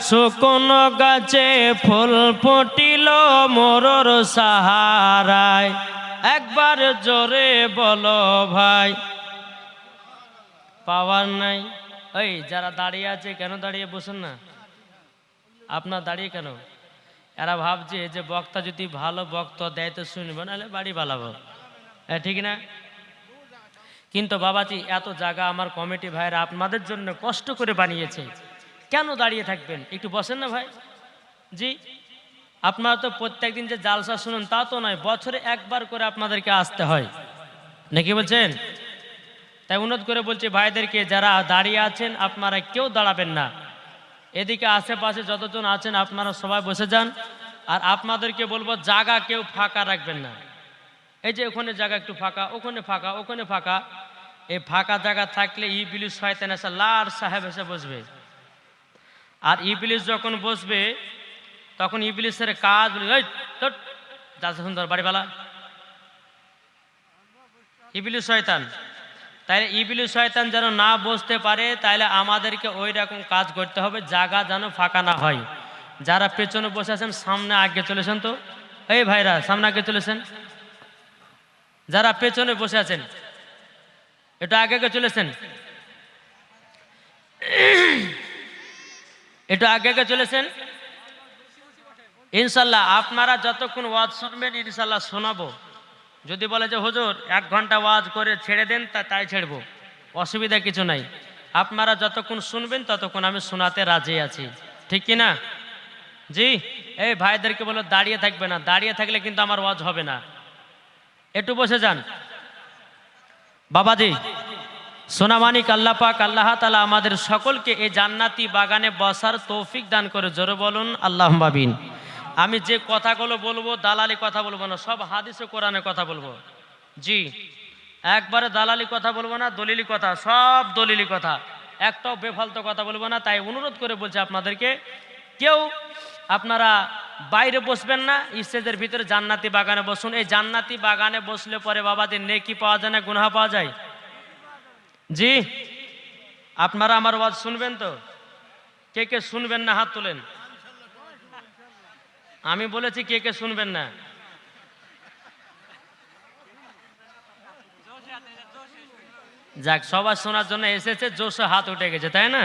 শুকনো গাছে ফুল ফুটিল মোরর সাহারায়, একবার জোরে বলো ভাই। পাওয়ার নাই। ওই যারা দাঁড়িয়ে আছে কেন দাঁড়িয়ে বসেন না? আপনার দাঁড়িয়ে কেন? এরা ভাবছে যে বক্তা যদি ভালো বক্তা দেয় তো শুনবো, নাহলে বাড়ি পালাবো। ঠিক না? কিন্তু বাবাজি এত জায়গা আমার কমিটি ভাইরা আপনাদের জন্য কষ্ট করে বানিয়েছে, কেন দাঁড়িয়ে থাকবেন? একটু বসেন না ভাই। জি, আপনারা তো প্রত্যেকদিন যে জালসা শুনুন তা তো নয়, বছরে একবার করে আপনাদেরকে আসতে হয়, নাকি বলছেন? তাই অনুরোধ করে বলছি ভাইদেরকে, যারা দাঁড়িয়ে আছেন আপনারা কেউ দাঁড়াবেন না। এদিকে আশেপাশে যতজন আছেন আপনারা সবাই বসে যান। আর আপনাদেরকে বলবো জায়গা কেউ ফাঁকা রাখবেন না। এই যে ওখানে জায়গা একটু ফাঁকা, ওখানে ফাঁকা, ওখানে ফাঁকা। এই ফাঁকা জায়গা থাকলে ইবলিস শয়তান এসে লার সাহেব এসে বসবে। আর ইবলিস যখন বসবে তখন ইবলিসের কাজ যাচ্ছে সুন্দর বাড়িওয়ালা ইবলিস শয়তান। তাইলে ইবলিস শয়তান যেন না বসতে পারে, তাইলে আমাদেরকে ওই রকম কাজ করতে হবে, জায়গা যেন ফাঁকা না হয়। যারা পেছনে বসে আছেন সামনে আগে চলেছেন তো। এই ভাইরা সামনে আগে চলেছেন। যারা পেছনে বসে আছেন একটু আগে আগে চলেছেন, একটু আগে আগে চলেছেন। ইনশাল্লাহ আপনারা যতক্ষণ ওয়াজ শুনবেন ইনশাল্লাহ শোনাবো। যদি বলে যে হুজুর 1 ঘন্টা ওয়াজ করে ছেড়ে দেন, তাই ছেড়বো, অসুবিধা কিছু নাই। আপনারা যতক্ষণ শুনবেন ততক্ষণ আমি শোনাতে রাজি আছি, ঠিক কি না? জি, এই ভাইদেরকে বলো দাঁড়িয়ে থাকবে না, দাঁড়িয়ে থাকলে কিন্তু আমার ওয়াজ হবে না। একটু বসে যান বাবাজি। সোনামানিক আল্লাহ পাক আল্লাহ তাআলা আমাদের সকলকে এই জান্নাতি বাগানে বসার তৌফিক দান করে। জোরে বলুন আল্লাহুম্মা আমিন। আমি যে কথাগুলো বলবো দালালি কথা বলবো না, সব হাদিস ও কোরআনের কথা বলবো। জি, একবারে দালালি কথা বলবো না, দলিলি কথা, সব দলিলি কথা, একটাও বেফালতু কথা বলবো না। তাই অনুরোধ করে বলছি আপনাদেরকে, কেউ আপনারা বাইরে বসবেন না, স্টেজের ভিতরে জান্নাতি বাগানে বসুন। এই জান্নাতি বাগানে বসলে পরে বাবাদের নেকি পাওয়া যায় না গুনাহ পাওয়া যায়? জি, আপনারা আমার ওয়াজ শুনবেন তো? কে কে শুনবেন না হাত তোলেন। আমি বলেছি কে কে শুনবেন না। যাক, সবার শোনার জন্য এসেছে, জোশে হাত উঠে গেছে, তাই না?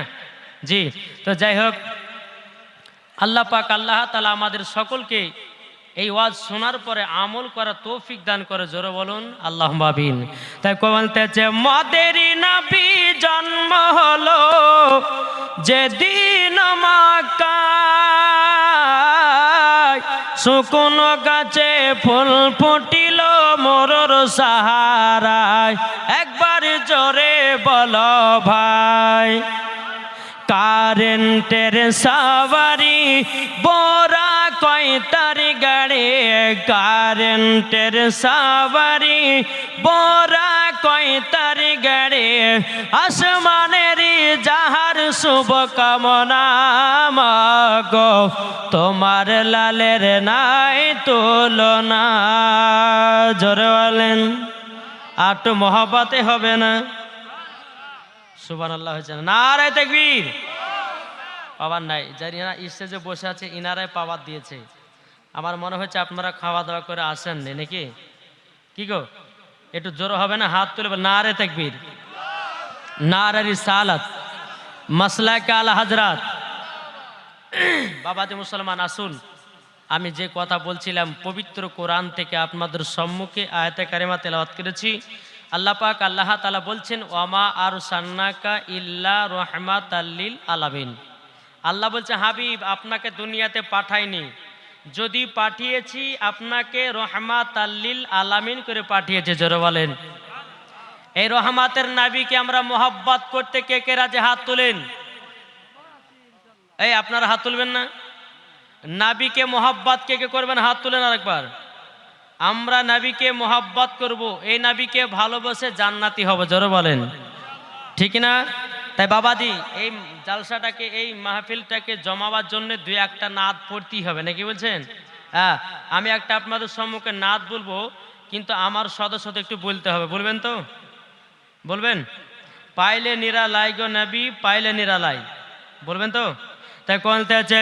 জি, তো যাই হোক, আল্লাহ পাক আল্লাহ তাআলা আমাদের সকলকে এই ওয়াজ শোনার পরে আমল করা তৌফিক দান করে। জোরে বলুন আল্লাহুম্মা আমিন। তাই বলতেছে মদেরই নবী জন্ম হলো যেদিন মক্কায়, শুকনো গাছে ফুল ফুটিল মোরর সাহারায়, একবার জোরে বলো ভাই। কারেন্টের সাওয়ারি বোরা কয়তার গাড়ি, কারেন্টের সাওয়ারি বোরা কয়তার গাড়ি, আসমানের যাহার শুভ কামনা মাগো, তোমার লালের নাই তুলনা। জোরে বলেন, আটু মহব্বতে হবে না? সুবহানাল্লাহ হয়েছে না? নারায়ে তাকবীর। পাওয়ার নাই, যারা স্টেজে বসে আছে ইনারাই পাওয়ার দিয়েছে। আমার মনে হচ্ছে আপনারা খাওয়া দাওয়া করে আসেন নাকি? কি গো, একটু জোর হবে না? হাত তুলে নারায়ে তাকবীর, নারায়ে রিসালাত, মাসলাকে আলা হযরত। বাবাজি মুসলমান আসুন, আমি যে কথা বলছিলাম পবিত্র কোরআন থেকে আপনাদের সম্মুখে আয়াতে কারিমা তেলাওয়াত করেছি। আল্লাহ পাক আল্লাহ তাআলা বলছেন ওয়ামা আরসালনাকা ইল্লা রাহমাতাল লিল আলামিন। আল্লাহ বলছে হাবিব আপনাকে দুনিয়াতে পাঠাইনি, যদি পাঠিয়েছি আপনাকে রাহমাতাল লিল আলামিন করে পাঠিয়েছে। জোরে বলেন, এই রহমাতের নবীকে আমরা মোহাব্বত করতে কে কে রাজি? হাত তুলেন। এই আপনারা হাত তুলবেন না? নবীকে মোহাব্বত কে কে করবেন? হাত তুলেন আরেকবার। আমরা নবীকে মোহাব্বত করব, এই নবীকে ভালোবাসে জান্নাতি হব। জোরে বলেন ঠিক না? তাই বাবাজি এই জালসাটাকে, এই মাহফিলটাকে জমাবার জন্য 2-1টা নাদ পড়তেই হবে, নাকি বলছেন? হ্যাঁ, আমি একটা আপনাদের সম্মুখে নাদ বলবো, কিন্তু আমার সদস্য একটু বলতে হবে। বলবেন তো? বলবেন? পাইলে নিরালাই গো নবী, পাইলে নিরালাই, বলবেন তো? তাই বলতে আছে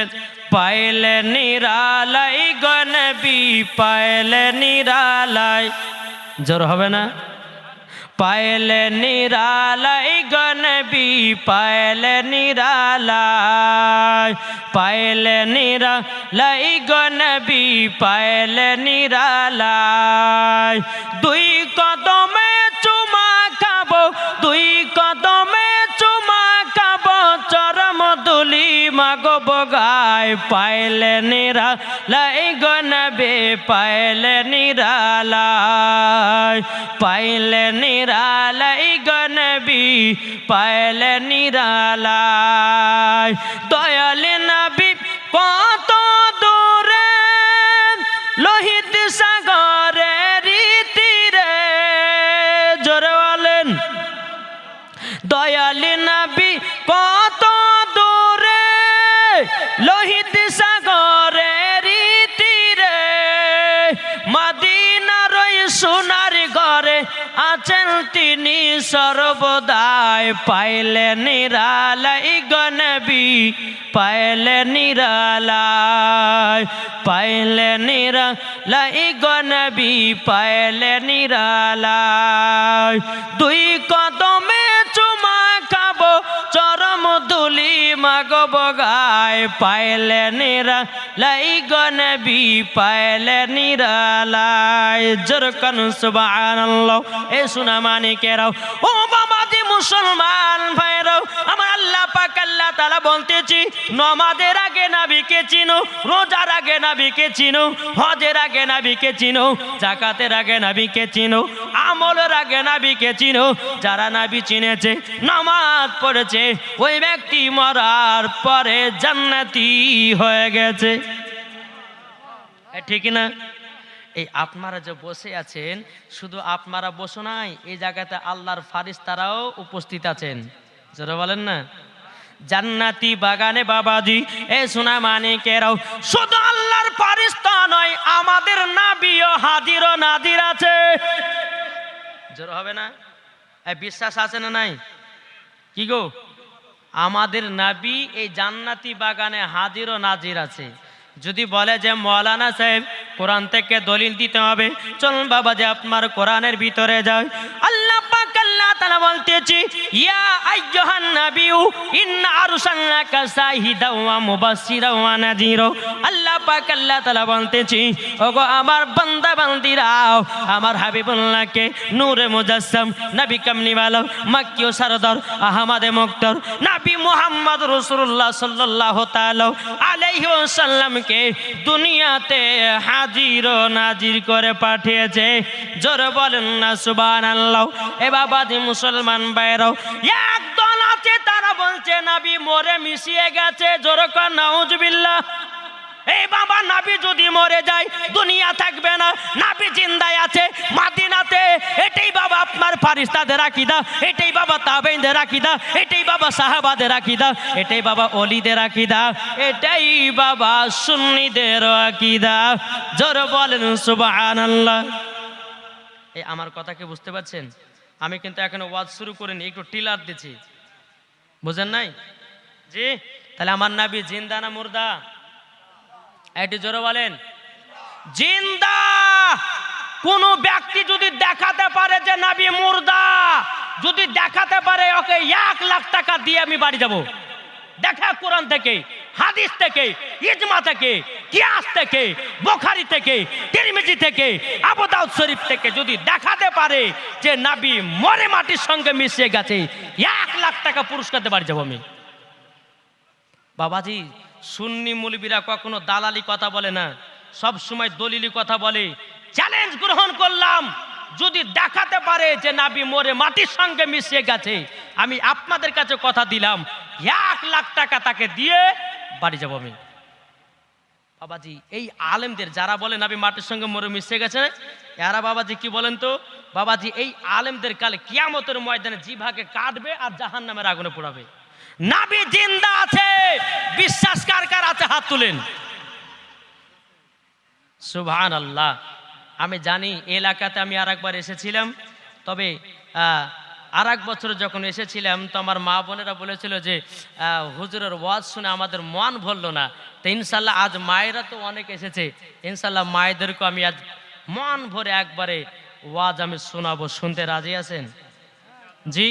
পাইলে নিরালাই গো নবী, পাইলে নিরালাই, জোর হবে না? পাইলে নিরালাই গো নবী, পাইলে নিরালাই, পাইলে নিরালাই গো নবী, পাইলে নিরালাই। দুই কদমে চুমা খাবো, দুই কদমে চুমা খাবো, চরম দুলি মাগব গায়, পাইলে নিরালাই গো নবী, পাইলে নিরালাই, পাইলে নিরালাই গো নবী, পাইলে নিরালাই। দয়াল নবী কত দূরে, লোহিত সাগরের তীরে, জোরে বলেন। দয়াল নবী কত দূরে, লোহিত সাগরের তীরে, মদিনার ওই সোনার ঘরে আছেন তিনি সর্বদাই, পাইলে নিরালাই গো নবী, পাইলে নিরালাই, পাইলে নিরালাই গো নবী, পাইলে নিরালাই। দুই কদমে চুমা খাবো, চরম দুলি মাগব গায়, পাইলে নিরালাই গো নবী, পাইলে নিরালাই। জোরকান সুবহানাল্লাহ। এ সোনা মানিকেরাও, ও বাবাজি মুসলমান ভাইরাও, আমার আল্লাহ পাক আল্লাহ তাআলা বলতেছি, নামাজের আগে নবীকে চিনো, রোজার আগে নবীকে চিনো, হজের আগে নবীকে চিনো, যাকাতের আগে নবীকে চিনো, আমলের আগে নবীকে চিনো। যারা নবী চিনেছে, নামাজ পড়েছে, ওই ব্যক্তি মরার পরে জান্নাতি হয়ে গেছে। ঠিক না? এই আপনারা যে বসে আছেন, শুধু আপনারা বসো নাই, এই জায়গাতে আল্লাহর ফারিস্তারাও উপস্থিত আছেন, যারা বলেন না জান্নাতি বাগানে বাবাজি। এ সোনা মানিকেরাও, শুধু আল্লাহর ফারিস্তা নয়, আমাদের নবীও হাজির ও নাজির আছে, জোর হবে না? এই বিশ্বাস আছে না নাই? কি গো, আমাদের নবী এই জান্নাতি বাগানে হাজির ও নাজির আছে। যদি বলে যে মৌলানা সাহেব কোরআন থেকে দলিল দিতে হবে, চলুন বাবা যে আপনার কোরআনের ভিতরে যায়। আল্লাহ পাক আল্লাহ তাআলা বলতেছি, ইয়া আইয়ুহান নাবিয়্যু ইন্না আরসালনাকা শাহিদাও ওয়া মুবাশশিরাও ওয়া নাযীরা। আল্লাহ পাক আল্লাহ তাআলা বলতেছি, ওগো আমার বান্দা বান্দিরাও, আমার হাবিবুল্লাহকে নূরে মুজাসসাম, নবী কামলিওয়ালা, মক্কি ও সরদার, আহমদে মুক্তার, নবী মুহাম্মদ রাসূলুল্লাহ সাল্লাল্লাহু তাআলা আলাইহি ওয়াসাল্লাম কে দুনিয়াতে হাজির ও নাজির করে পাঠিয়েছে। জোরে বলেন না সুবহানাল্লাহ। এ বাবাজি মুসলমান ভাইরাও, একদল আছে তারা বলছে নবী মরে মিশিয়ে গেছে, জোরে কর নাউজুবিল্লাহ। এই বাবা নবী যদি মরে যায় দুনিয়া থাকবে না, নবী জিন্দায় আছে মদিনাতে। এটাই বাবা আপনার ফারিস্তাদের আকীদা, এটাই বাবা তাবেঈনদের আকীদা, এটাই বাবা সাহাবাদের আকীদা, এটাই বাবা ওলিদের আকীদা, এটাই বাবা সুন্নিদের আকীদা। জোরে বলেন সুবহানাল্লাহ। এই আমার কথা কি বুঝতে পারছেন? আমি কিন্তু এখনো ওয়াজ শুরু করিনি, একটু টিলার দিচ্ছি, বুঝেন নাই? জি, তাহলে আমার নবী জিন্দা না মুর্দা? একটু জোরে বলেন। জিন্দা। কোন ব্যক্তি যদি দেখাতে পারে যে নবী মুর্দা, যদি দেখাতে পারে, ওকে 1 লাখ টাকা দিয়ে আমি বাড়ি যাব। দেখা কোরআন থেকে, হাদিস থেকে, ইজমা থেকে, কিয়াস থেকে, বুখারী থেকে, তিরমিজি থেকে, আবু দাউদ শরীফ থেকে যদি দেখাতে পারে যে নবী মরে মাটির সঙ্গে মিশে গেছে, 1 লাখ টাকা পুরস্কার দিয়ে বাড়ি যাব আমি। বাবাজি সুন্নি মৌলবীরা কখনো দালালি কথা বলে না, সব সময় দলিলি কথা বলে। চ্যালেঞ্জ গ্রহণ করলাম, যদি দেখাতে পারে যে নবী মরে মাটির সঙ্গে মিশে গেছে, আমি আপনাদের কাছে কথা দিলাম 1 লাখ টাকা তাকে দিয়ে বাড়ি যাব আমি। বাবাজি এই আলেমদের যারা বলে নবী মাটির সঙ্গে মরে মিশে গেছে, এরা বাবাজি কি বলেন তো? বাবাজি এই আলেমদের কালে কিয়ামতের ময়দানে জিভাকে কাটবে আর জাহান্নামের আগুনে পোড়াবে। নবী জিন্দা আছে, বিশ্বাস কার কার আছে হাত তুলেন। সুবহানাল্লাহ। আমি জানি এলাকাতে আমি আরেকবার এসেছিলাম, তবে আর এক বছর যখন এসেছিলাম তো আমার মা বোনেরা বলেছিল যে হুজুরের ওয়াজ শুনে আমাদের মন ভরলো না। তো ইনশাল্লাহ আজ মায়েরা তো অনেক এসেছে, ইনশাল্লাহ মায়েদেরকে আমি আজ মন ভরে একবারে ওয়াজ আমি শোনাবো। শুনতে রাজি আছেন? জি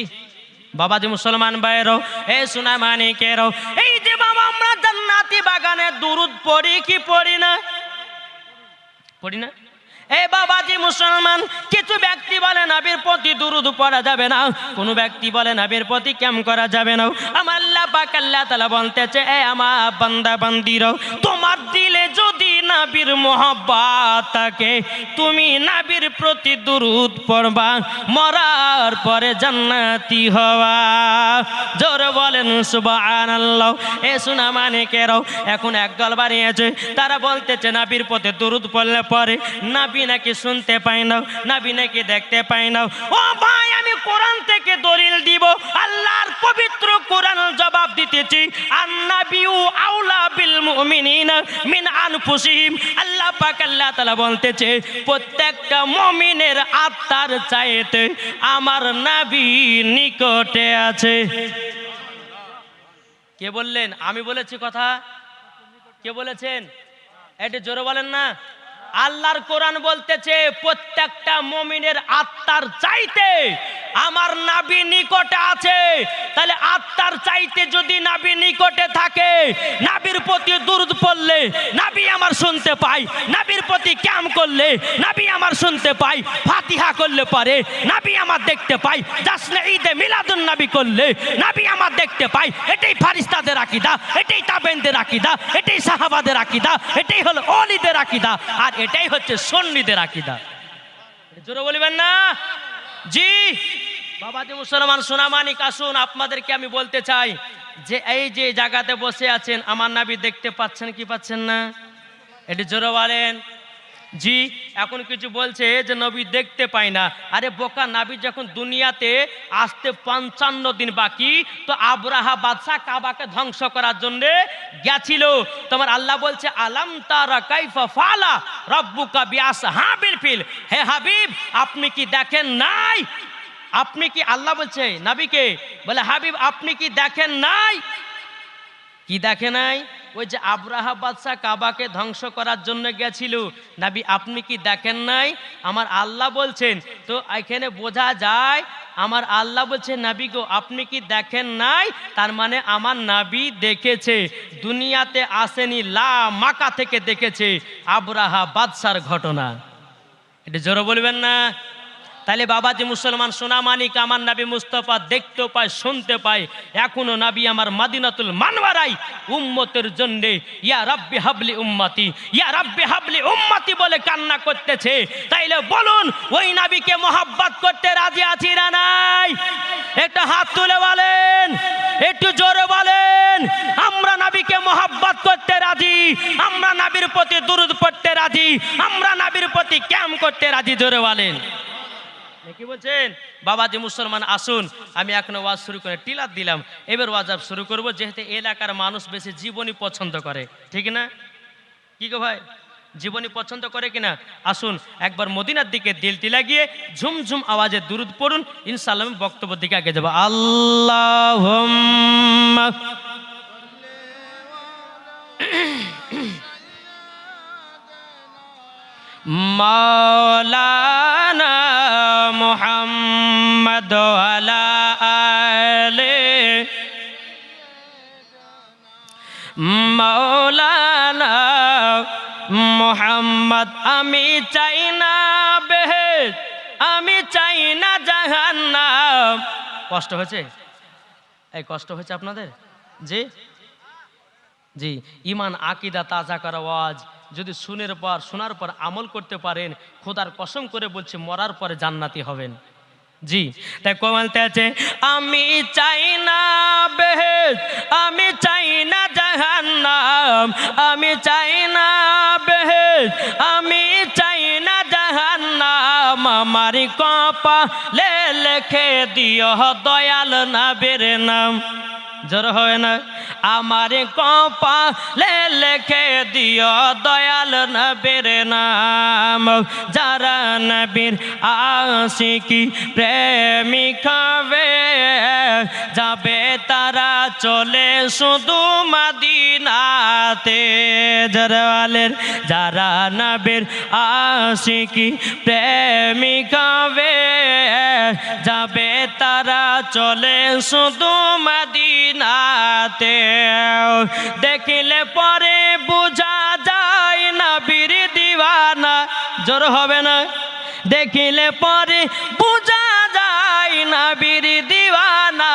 বাবাজি মুসলমান ভাইয়েরও, এই সোনা মানিকেরও, এই যে বাবা আমরা জান্নাতি বাগানে দুরুদ পড়ি কি পড়ি না? পড়ি না? এই বাবাজি মুসলমান, কিছু ব্যক্তি বলে নবীর প্রতি দুরুদ পড়া যাবে না, কোন ব্যক্তি বলে নবীর প্রতি কেমন করা যাবে না। আমার আল্লাহ পাক আল্লাহ তাআলা বলতেছে, এ আমার বান্দা বান্দিরা, তোমার দিলে যদি নবীর মোহাব্বত থাকে তুমি নবীর প্রতি দুরুদ পড়বা, মরার পরে জান্নাতি হওয়া। জোরে বলেন সুবহানাল্লাহ। এ সোনা মানিকেরাও, এখন একদল বাড়িয়েছে, তারা বলতেছে নবীর প্রতি দুরুদ পড়লে পরে নবী নাকি শুনতে পাই না, নবী নাকি দেখতে পাই না। ও ভাই, আমি কোরআন থেকে দলিল দিব, আল্লাহর পবিত্র কোরআন জবাব দিতেছি। আন-নাবিয়্যু আউলা বিল মুমিনিনা মিন আনফুসিহিম। আল্লাহ পাক আল্লাহ তাআলা বলতেছে, প্রত্যেকটা মুমিনের আত্মার চাইতে আমার নবী নিকটে আছে। কে বললেন? আমি বলেছি কথা? কে বলেছেন? এটা জোরে বলেন না। আল্লাহর কোরআন বলতেছে প্রত্যেকটা মুমিনের আত্মার চাইতে আমার নবী নিকটে আছে। তাহলে আত্মার চাইতে যদি নবী নিকটে থাকে, নবীর প্রতি দুরূদ পড়লে নবী আমার শুনতে পাই, নবীর প্রতি কিয়াম করলে নবী আমার শুনতে পাই, ফাতিহা করলে পারে নবী আমার দেখতে পাই, জাসনে ঈদে মিলাদুন নবী করলে নবী আমার দেখতে পাই। এটাই ফারিস্তাদের আকীদা, এটাই তাবেঈনদের আকীদা, এটাই সাহাবাদের আকীদা, এটাই হলো ওলিদের আকীদা, আর এটাই হচ্ছে সুন্নিদের আকীদা। জোরে বলবেন না? জি বাবাজি মুসলমান সোনা মানিক, আসুন আপনাদেরকে আমি বলতে চাই যে এই যে জায়গাতে বসে আছেন আমার নবী দেখতে পাচ্ছেন কি পাচ্ছেন না? এটি জোরে বলেন। জি এখন কিছু বলছে যে নবী দেখতে পাই না। আরে বোকা, নবী যখন দুনিয়াতে আসতে 55 দিন বাকি, তো আবরাহা বাদশা কাবাকে ধ্বংস করার জন্য গেছিল। তোমার আল্লাহ বলছে, আলাম তারা কাইফা ফালা রাব্বুকা বিআসহাবিল ফিল। হে হাবিব, আপনি কি দেখেন নাই? আপনি কি, আল্লাহ বলছে নবীকে, বলে হাবিব আপনি কি দেখেন নাই? কি দেখে নাই? ওই যে আবরাহা বাদশা কাবাকে ধ্বংস করার জন্য গেছিল, নবী আপনি কি দেখেন নাই? আমার আল্লাহ বলছেন। তো এখানে বোঝা যায় আমার আল্লাহ বলছে নবী গো আপনি কি দেখেন নাই, তার মানে আমার নবী দেখেছে। দুনিয়াতে আসেনি, লা মাকা থেকে দেখেছে আবরাহা বাদশার ঘটনা। এটা জোরে বলবেন না? তাহলে বাবাজি মুসলমান সোনা মানিক, আমার নবী মুস্তাফা দেখতেও পায়, শুনতে পায়। এখনো নবী আমার মদিনাতুল মানওয়ারাই উম্মতের জন্য ইয়া রাব্বি হাবলি উম্মতি, ইয়া রাব্বি হাবলি উম্মতি বলে কান্না করতেছে। তাইলে বলুন ওই নবীকে মোহাব্বত করতে রাজি আছি না নাই? একটা হাত তুলে বলেন, একটু জোরে বলেন। আমরা নবীকে মোহাব্বত করতে রাজি, আমরা নবীর প্রতি দুরূদ পড়তে রাজি, আমরা নবীর প্রতি কিয়াম করতে রাজি। জোরে বলেন। কি বলছেন? বাবাজি মুসলমান আসুন, আমি এখন ওয়াজ শুরু করে টিলার দিলাম, এবার ওয়াজ শুরু করব। যেহেতু এলাকার মানুষ বেশি জীবনী পছন্দ করে, ঠিক না? কি গো ভাই, জীবনী পছন্দ করে কিনা? আসুন একবার মদিনার দিকে দিলটি লাগিয়ে ঝুমঝুম আওয়াজে দুরূদ পড়ুন, ইনশাআল্লাহ আমি বক্তব্যের দিকে আগে যাব। আল্লাহুম্মা মাওলানা মুহাম্মদ ওয়ালা আলে মাওলানা মুহাম্মদ। আমি চাই না বেহেশত, আমি চাই না জাহান্নাম। কষ্ট হয়েছে? এই কষ্ট হয়েছে আপনাদের? জি জি ইমান আকীদা তাজা করা ওয়াজ যদি শোনার পর আমল করতে পারেন, খোদার কসম করে বলছি মরার পরে জান্নাতি হবেন। জি তাই বলতে আছে, আমি চাই না বেহেশত, আমি চাই না জাহান্নাম, আমি চাই না বেহেশত, আমি চাই না জাহান্নাম। আমার কপালে লিখে দিও দয়াল নবীর নাম। জোর হয় না? আমার কপালে লিখে দিও দয়াল নবীর নাম, যারা নবীর আশিকি প্রেমিক হবে যাবে তারা চলে শুধু মদিনাতে। জরওয়ালের যারা নবীর আশিকি প্রেমিক হবে যাবে তারা চলে শুধু মদিনাতে। দেখিলে পরে বোঝা যায় নবীর দিওয়ানা, জোর হবে না? দেখিলে পরে বোঝা যায় নবীর দিওয়ানা,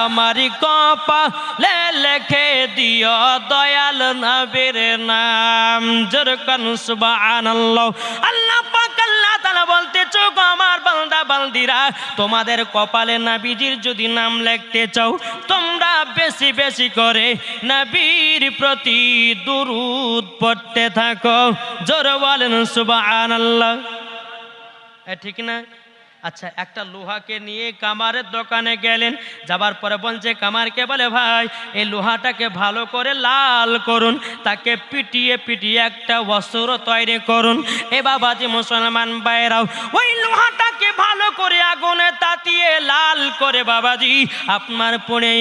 আমার কপালে লিখে দিও দয়াল নবীর নাম। জোর কান সুবহানাল্লাহ। আল্লাহ পাক আল্লাহ তাআলা বলতেছ, গো আমার বান্দা বান্দিরা, তোমাদের কপালে নবীজির যদি নাম লিখতে চাও, তোমরা বেশি বেশি করে নবীর প্রতি দুরূদ পড়তে থাকো। জোর বলেন সুবহানাল্লাহ। ঠিক না? আচ্ছা, একটা লোহাকে নিয়ে কামারের দোকানে গেলেন, যাবার পরে বলছে কামারকে, বলে ভাই এই লোহাটাকে ভালো করে লাল করুন, তাকে পিটিয়ে পিটিয়ে একটা বস্ত্র তৈরি করুন। এ বাবাজি মুসলমান ভাইরাও, ওই লোহাটাকে ভালো করে আগুনে তাতিয়ে লাল করে বাবাজি আপনার পরে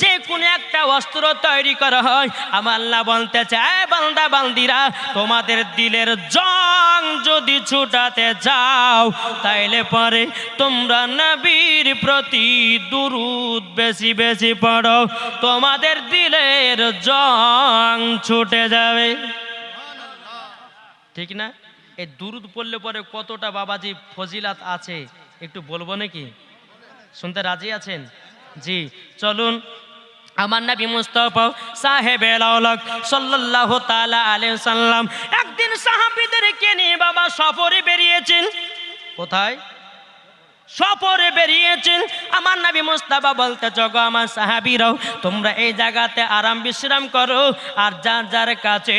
যে কোনো একটা বস্ত্র তৈরি করা হয়। আমার আল্লাহ বলতে চায়, বান্দা বান্দিরা, তোমাদের দিলের জং যদি ছুটাতে যাও, তাইলে পরে তোমরা নবীর প্রতি দুরূদ বেশি বেশি পড়ো, তোমাদের দিলের জং ছুটে যাবে। ঠিক না? এই দুরূদ পড়লে পরে কতটা বাবাজি ফজিলাত আছে একটু বলবো নাকি? শুনতে রাজি আছেন? জি, চলুন। আমার নবী মুস্তাফা সাহেবে আওলাদ সাল্লাল্লাহু তাআলা আলাইহি সাল্লাম একদিন সাহাবীদেরকে নিয়ে বাবা সফরে বেরিয়েছেন। কোথায়? সফরে বেরিয়েছেন। আমার নবী মুস্তাফা বলতে, জগো আমার সাহাবীরাও, তোমরা এই জায়গাতে আরাম বিশ্রাম করো, আর যার যার কাছে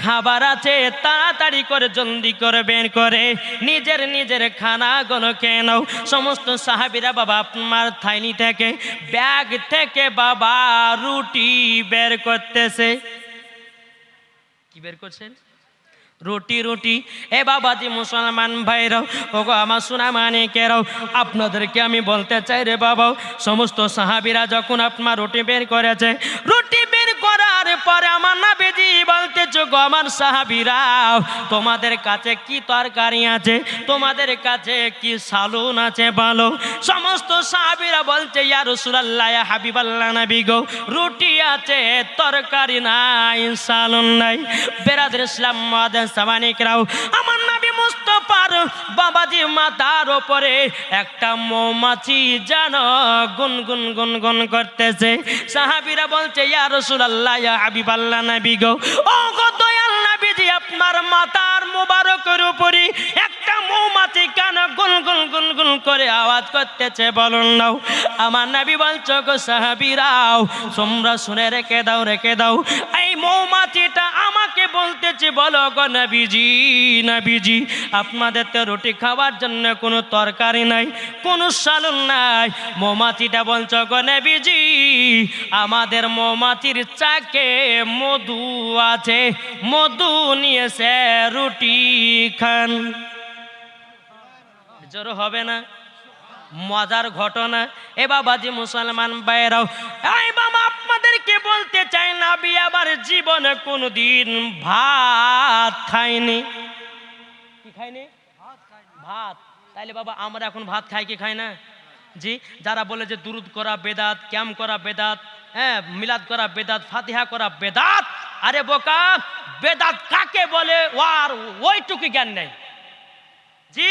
খাবার আছে তাড়াতাড়ি করে জলদি করে বের করে নিজের নিজের খানাগুলো খেয়ে নাও। সমস্ত সাহাবীরা বাবা আপনার থাইনি থেকে, ব্যাগ থেকে বাবা রুটি বের করতেছে। কি বের করছেন? রুটি রুটি। এ বাবাজি মুসলমান ভাইরাও, ওগো আমার সোনা মানিকেরাও, আপনাদেরকে আমি বলতে চাই রে বাবা, সমস্ত সাহাবীরা যখন আপনার রুটি বের করেছে, রুটি বের করার পরে আমার নবীজি বলতেছে, গো আমার সাহাবীরাও, তোমাদের কাছে কি তরকারি আছে, তোমাদের কাছে কি সালুন আছে বলো। সমস্ত সাহাবীরা বলছে, ইয়া রাসূলুল্লাহ, ইয়া হাবিবাল্লাহ নবী গো, রুটি আছে, তরকারি নাই, সালুন নাই। বেরাদর ইসলাম সামানিকরাও, আমার নবী মুস্তাফার বাবাজি মাথার উপরে একটা মৌমাছি যেন গুনগুন গুনগুন করতেছে। সাহাবীরা বলছে, ইয়া রাসূলুল্লাহ, ইয়া হাবিবাল্লাহ নবী গো, ও গো দয়াল নবীজি, আপনার মাথার মোবারকের উপরে একটা মৌমাছি কেন গুনগুন গুনগুন করে আওয়াজ করতেছে বলুন নাও। আমার নবী বলছে, গো সাহাবীরাও, তোমরা শুনে রেখে দাও, রেখে দাও, এই মৌমাছিটা আমাকে বলতেছে, বলো গো নবীজি, নবীজি, আপনাদের তো রুটি খাওয়ার জন্য কোনো তরকারি নাই, কোনো সালুন নাই। মৌমাছিটা বলছ, গো নবীজি, আমাদের মৌমাছির চাকে মধু আছে, মধু নিয়েছে, রুটি খান। জোর হবে না? মজার ঘটনা। এ বাবাজি মুসলমান ভাইরাও, এই বাবা আপনাদেরকে বলতে চাই, নবী আবার জীবনে কোনোদিন ভাত খায়নি। কি খায়নি? ভাত। তাইলে বাবা আমরা এখন ভাত খাই কি খাই না? জি, যারা বলে যে দুরুদ করা বেদাত, ক্যাম করা বেদাত, হ্যাঁ মিলাদ করা বেদাত, ফাতিহা করা বেদাত, আরে বোকা, বেদাত কাকে বলে ওর ওইটুকু জ্ঞান নেই। জি,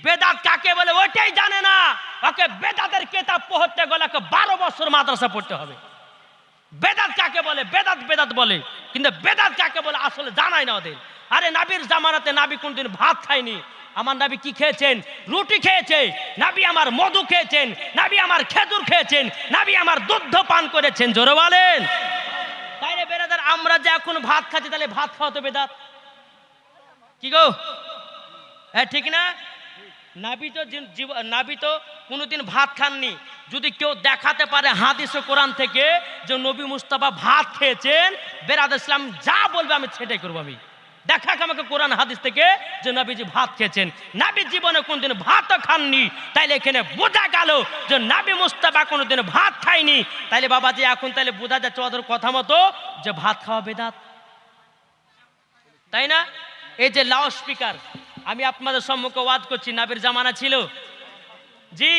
বেদাত কাকে বলে ওইটাই জানে না। ওকে বেদাতের কিতাব পড়তে গেলে 12 বছর মাদ্রাসা পড়তে হবে। বেদাত কাকে বলে, বেদাত বেদাত বলে, কিন্তু বেদাত কাকে বলে আসলে জানাই না ওদের। আরে নবীর জামানাতে নবী কোনদিন ভাত খায়নি। আমার নবী কি খেয়েছেন? রুটি খেয়েছে। নবী আমার মধু খেয়েছেন, নবী আমার খেজুর খেয়েছেন, নবী আমার দুধ পান করেছেন। জোরে বলেন। তাইলে বেরাদার, আমরা যে এখন ভাত খাচ্ছি, তাহলে ভাত খাওয়া তো বেদাত। কি গো, হ্যাঁ ঠিক না? নাবি তো কোনোদিন ভাত খাননি। যদি কেউ দেখাতে পারে হাদিস ও কোরআন থেকে যে নবী মুস্তাফা ভাত খেয়েছেন, বেরাদর ইসলাম যা বলবে আমি সেটাই করবো। আমি দেখাক আমাকে কোরআন হাদিস থেকে যে নবীজি ভাত খেয়েছেন। নবী জীবনে কোনদিন ভাতও খাননি, তাইলে এখানে বোঝা গেল যে নবী মুস্তাফা কোনোদিন ভাত খায়নি। তাইলে বাবাজি এখন তাইলে বোঝা যাচ্ছে ওদের কথা মতো যে ভাত খাওয়া বেদাত, তাই না? এই যে লাউড স্পিকার, আমি আপনাদের সম্মুখে ওয়াজ করছি, নবীর জামানা ছিল জি,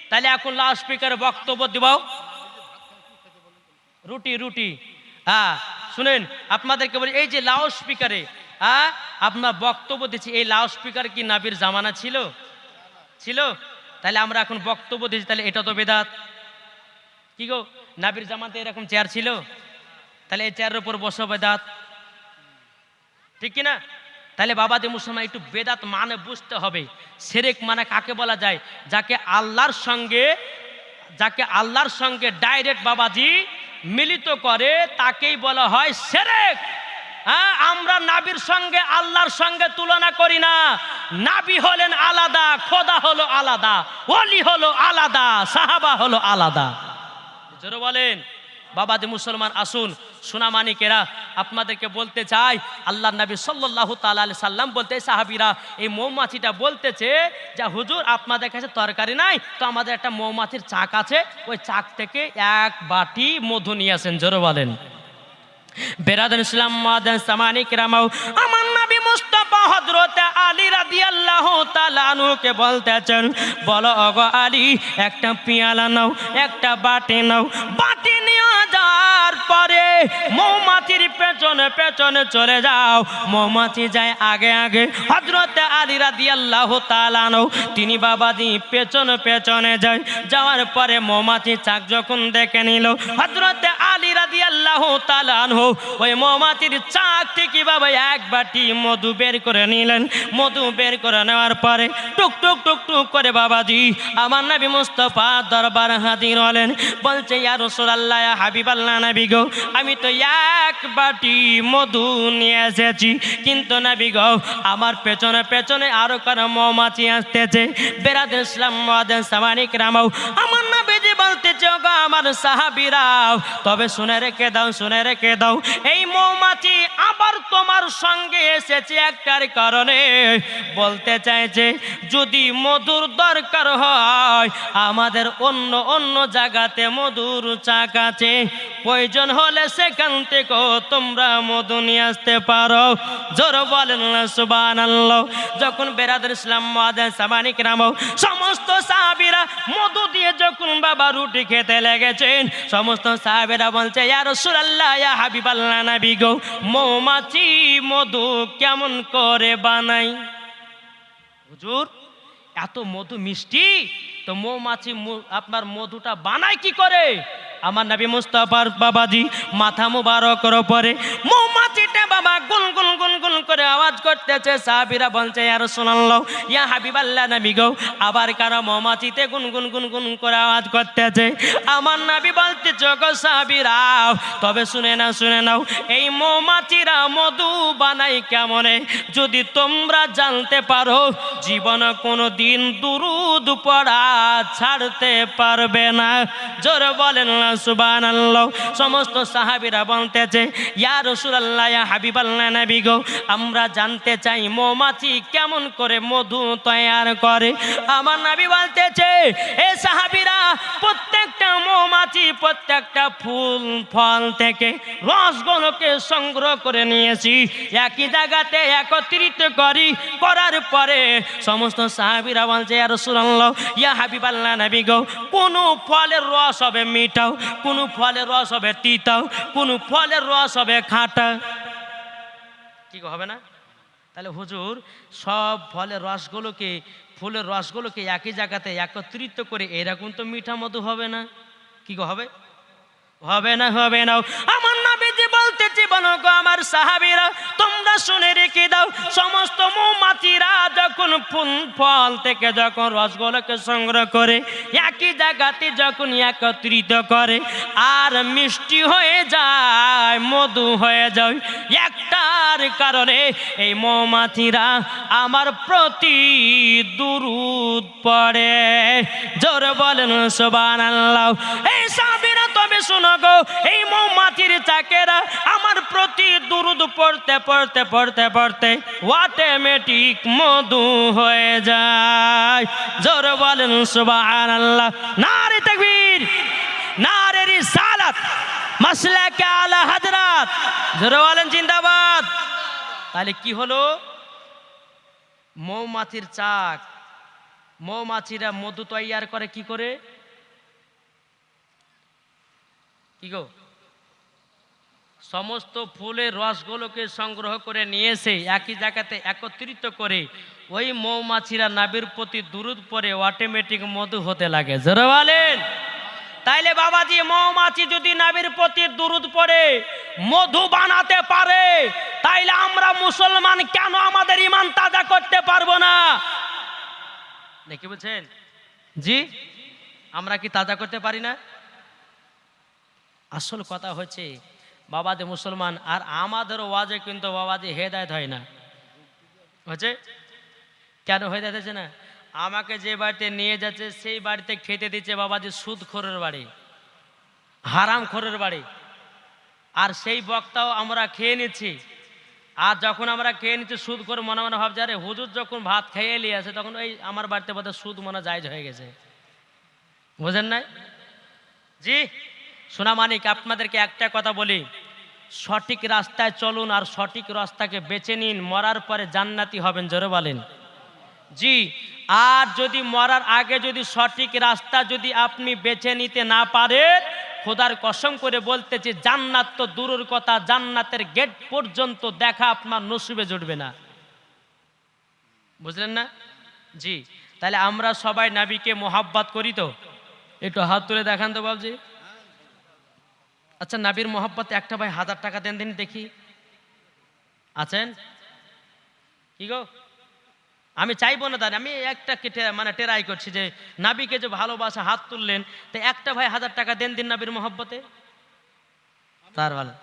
তাহলে এখন লাউড স্পিকারে বক্তব্য দিবাও রুটি রুটি। হ্যাঁ শুনেন, আপনাদেরকে বলি, এই যে লাউড স্পিকারে আপনার বক্তব্য দিচ্ছি, এই লাউড স্পিকার কি নবীর জামানা ছিল? ছিল। তাহলে আমরা এখন বক্তব্য দিচ্ছি, তাহলে এটা তো বেদাত। কি গো, নবীর জামানাতে এরকম চেয়ার ছিল? তাহলে এই চেয়ারের উপর বসে বেদাত, ঠিক কিনা? তাহলে বাবাদের মুসলমান একটু বেদাত মানে বুঝতে হবে। শিরক মানে কাকে বলা যায়? যাকে আল্লাহর সঙ্গে ডাইরেক্ট বাবাজি মিলিত করে তাকেই বলা হয় শিরক। হ্যাঁ, আমরা নবীর সঙ্গে আল্লাহর সঙ্গে তুলনা করি না। নবী হলেন আলাদা, খোদা হলো আলাদা, ওলি হলো আলাদা, সাহাবা হলো আলাদা। জোরে বলেন বাবাজি মুসলমান। আসুন সোনামানিকেরা, আপনাদেরকে বলতে চাই, আল্লাহ নবী সাল্লাল্লাহু তাআলা আলাইহি সাল্লাম বলতে, সাহাবীরা এই মৌমাছিটা বলতেছে যে হুজুর আপনাদের কাছে তরকারি নাই, তো আমাদের একটা মৌমাছির চাক আছে, ওই চাক থেকে এক বাটি মধু নিয়ে আসেন। জোরে বলেন বেরাদার ইসলাম মাদান সামানিক রামাও, আমার নবী মুস্তাফা হযরত আলী রাদিয়াল্লাহু তাআলা আনহুকে বলতেছেন, বলো ওগো আলী, একটা পেয়ালা নাও, একটা বাটি নাও। বাটি নিয়ে যাওয়ার পরে মৌমাছির পেছনে পেছনে চলে যাও। মৌমাছি যায় আগে আগে, হযরত আলী রাদিয়াল্লাহু তাআলা আনহু তিনি বাবাজি পেছনে পেছনে যায়। যাওয়ার পরে মৌমাছি চাক যখন দেখে নিল, হযরত আলী রাদিয়াল্লাহু তাআলা আনহু ওই মৌমাছির চাক থেকে বাবা এক বাটি মধু বের করে নিলেন। মধু বের করে নেওয়ার পরে টুক টুক টুক টুক করে বাবাজি আমার নবী মুস্তাফা দরবার হাজির হলেন। বলছে, ইয়া রাসূলুল্লাহ, ইয়া হাবিবাল্লাহ, নবী গো, আমি তো এক বাটি মধু নিয়ে এসেছি, কিন্তু নবী গো আমার পেছনে পেছনে আরো কারো মৌমাছি আসতেছে। বেরাদার ইসলাম মাদান সামানিক রামাও, আমার নবীজি বলতেছে, গো আমার সাহাবীরাও, তবে শুনে রেখে দাও, শুনে রেখে দাও, এই মৌমাছি আবার তোমার সঙ্গে এসেছে একটার কারণে। বলতে চাইছে যদি মধুর দরকার হয় আমাদের অন্য অন্য জায়গাতে মধুর চাক আছে, প্রয়োজন হলে সেখান থেকে তোমরা মধু নিয়ে আসতে পারো। জোরে বলেন না সুবহানাল্লাহ। যখন বেরাদার ইসলাম মাদান সামানিক রামাও সমস্ত সাহাবীরা মধু দিয়ে যখন বাবা রুটি খেতে লেগেছেন, সমস্ত সাহাবীরা বলছে, ইয়া রাসূলুল্লাহ, ইয়া হাবিবাল্লাহ, নবী গো, মৌমাছি মধু কেমন করে বানাই? হুজুর এত মধু মিষ্টি, তো মৌমাছি আপনার মধুটা বানায় কি করে? আমার নবী মুস্তাফার বাবাজি মাথা মুবারকের উপরে মৌমাছিটা বাবা গুন গুন গুন গুন করে আওয়াজ করতেছে। সাহাবীরা বলছে, ইয়া রাসূলুল্লাহ, ইয়া হাবিবাল্লাহ, নবী গো, আবার কারো মৌমাছিতে গুন গুন গুন গুন করে আওয়াজ করতেছে। আমার নবী বলতেছে, গো সাহাবীরা, তবে শুনে নাও, শুনে নাও, এই মৌমাছিরা মধু বানায় কেমনে? যদি তোমরা জানতে পারো জীবনে কোনো দিন দুরূদ পড়া ছাড়তে পারবে না। জোরে বলেন না সুবহানাল্লাহ। সমস্ত সাহাবীরা বলতেছে, ইয়া রাসূলুল্লাহ, ইয়া হাবিবাল্লাহ, নবী গো, আমরা জানতে চাই মৌমাছি কেমন করে মধু তৈয়ার করে। আমার নবী বলতেছে, এ সাহাবীরা, প্রত্যেকটা মৌমাছি প্রত্যেকটা ফুল ফল থেকে রসগুলোকে সংগ্রহ করে নিয়েছি, একই জায়গাতে একত্রিত করার পরে সমস্ত সাহাবীরা বলছে, ইয়া রাসূলুল্লাহ, ইয়া হাবিবাল্লাহ, নবী গো, কোন ফলের রস হবে মিঠাও, কোন ফলের রস হবে তিতাও, কোন ফলের রস হবে খাঁটা। কি হবে না? তাহলে হুজুর সব ফুলের রসগুলোকে একই জায়গাতে একত্রিত করে এরকম তো মিঠা মধু হবে না। কি হবে? হবে না, হবে না। আমার নবীজি বলতেছি, বলো গো আমার সাহাবীরা, তোমরা তোমরা শুনে রেখে দাও, সমস্ত মৌমাছিরা যখন ফুল ফল থেকে যখন রসগুলোকে সংগ্রহ করে একই জায়গাতে যখন একত্রিত করে আর মিষ্টি হয়ে যায়, মধু হয়ে যায়, একটার কারণে এই মৌমাছিরা আমার প্রতি দুরূদ পড়ে। জোরে বলেন সুবহানাল্লাহ। এই সাহাবীরা তবে শোনো গো, এই মৌমাছির চাকেরা আমার প্রতি দুরূদ পড়তে পড়তে পড়তে পড়তে অটোমেটিক মধু হয়ে যায়। জোরে বলেন সুবহানাল্লাহ। নারে তাকবীর, নারে রিসালাত, মাসলাকে আলা হযরত। জোরে বলেন জিন্দাবাদ। তাহলে কি হলো? মৌমাছির চাক, মৌমাছিরা মধু তৈয়ার করে কি করে? কি গো? সমস্ত ফুলের রসগুলোকে সংগ্রহ করে নিয়ে এসে একই জায়গাতে একত্রিত করে ওই মৌমাছিরা নাবির প্রতি দুরূদ পড়ে অটোমেটিক মধু হতে লাগে। জোরে বলেন। তাইলে বাবাজি, মৌমাছি যদি নাবির প্রতি দুরূদ পড়ে মধু বানাতে পারে, তাইলে আমরা মুসলমান কেন আমাদের ঈমান তাজা করতে পারবো না? নাকি বলছেন? জি, আমরা কি তাজা করতে পারি না? আসল কথা হচ্ছে বাবাজি মুসলমান, আর আমাদের ওয়াজে কিন্তু বাবাজি হেদায়েত হয় না। হচ্ছে কেন হেদায়েত হচ্ছে না? আমাকে যে বাড়িতে নিয়ে যাচ্ছে সেই বাড়িতে খেতে দিচ্ছে বাবাজি সুদখোরের বাড়ি, হারামখোরের বাড়ি, আর সেই বক্তাও আমরা খেয়ে নিচ্ছি। আর যখন আমরা খেয়ে নিচ্ছি সুদখোর মনে মনে ভাবছে আরে হুজুর যখন ভাত খেয়ে নিয়ে আসে তখন ওই আমার বাড়িতে বোধহয় সুদ মনে জায়েজ হয়ে গেছে। বুঝেন নাই? জি সোনামানিক, আপনাদেরকে একটা কথা বলি, সঠিক রাস্তায় চলুন আর সঠিক রাস্তাকে বেছে নিন, মরার পরে জান্নাতি হবেন। জোরে বলেন। জি, আর যদি মরার আগে যদি সঠিক রাস্তা যদি আপনি বেছে নিতে না পারেন, খোদার কসম করে বলতেছি জান্নাত তো দূরের কথা, জান্নাতের গেট পর্যন্ত দেখা আপনার নসিবে জুটবে না। বুঝলেন না? জি, তাহলে আমরা সবাই নবীকে মোহাব্বত করি তো? একটু হাত তুলে দেখান তো বাবজি। আচ্ছা, নবীর মোহাব্বতে একটা ভাই 1000 টাকা দেন দিন দেখি। আছেন কি গো? আমি চাইবো না, আমি একটা মানে টেরাই করছি যে নবীকে যে ভালোবাসা, হাত তুললেন, তো একটা ভাই 1000 টাকা দেন দিন নবীর মোহাব্বতে। তার ভালো